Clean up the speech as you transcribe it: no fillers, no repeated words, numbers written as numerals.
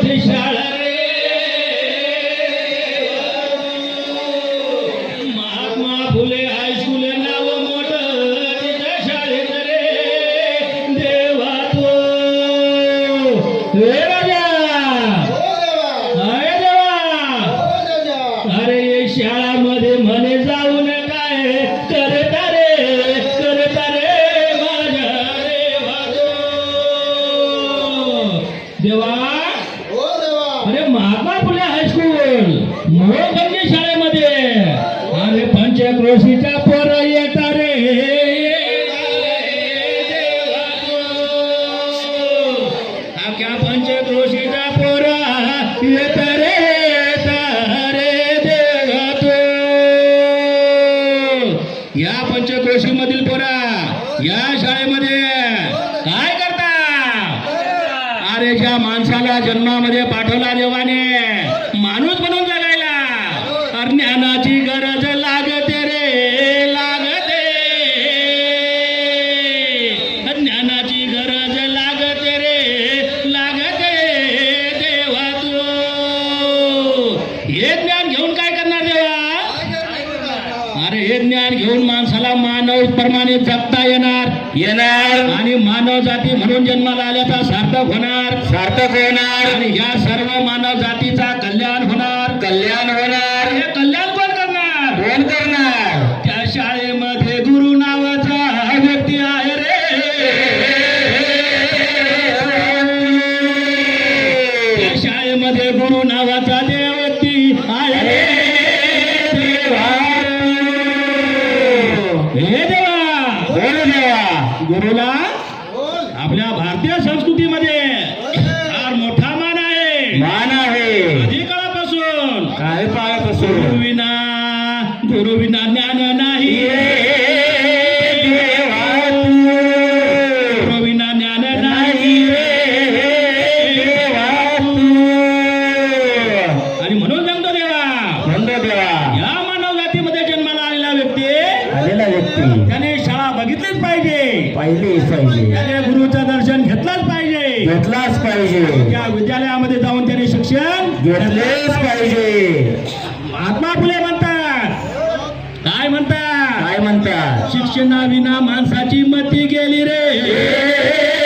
मोठी शाळा रे महात्मा फुले हायस्कूल नाव मोठं तिच्या शाळेत रे देवा तो हे राजा अरे देवा अरे ये शाळामध्ये म्हणे जाऊन काय करता रे माझ्या देवा देवा अरे महात्मा फुले हायस्कूल मोठमोठ्या शाळेमध्ये अरे पंचक्रोशीचा पोर येता रे अख्या पंचक्रोशीचा पोर येता रे देवा तो या पंचक्रोशी मधील पोरा या शाळेमध्ये काय करता अरे ज्या माणसाला जन्मामध्ये पाठवला देवाने माणूस बनून जगायला अरे ज्ञानाची गरज लागते रे लागते ज्ञानाची गरज लागते रे लागते देवा तू हे ज्ञान घेऊन काय करणार देवा अरे हे ज्ञान घेऊन माणसाला मानव प्रमाणे जगता येणार आणि मानव जाती म्हणून जन्माला आल्याचा सार्थक होणार आणि ह्या सर्व मानव जातीचा कल्याण होणार हे कल्याण कोण करणार त्या शाळेमध्ये गुरु नावाचा व्यक्ती आहे रे त्या शाळेमध्ये गुरु नावाचा व्यक्ती आहे रे हे देवा गुरुला आपल्या भारतीय संस्कृतीमध्ये फार मोठा मान आहे कधी काळापासून गुरु विना ज्ञान नाही गुरु विना ज्ञान नाही आणि म्हणून सांगतो देवा या मानव जातीमध्ये जन्माला आलेला व्यक्ती त्याने शाळा बघितलीच पाहिजे त्याने गुरुचं दर्शन घेतलंच पाहिजे त्या विद्यालयामध्ये जाऊन त्याने शिक्षण घेतलेच पाहिजे महात्मा फुले म्हणतात काय म्हणतात शिक्षणाविना माणसाची मती गेली रे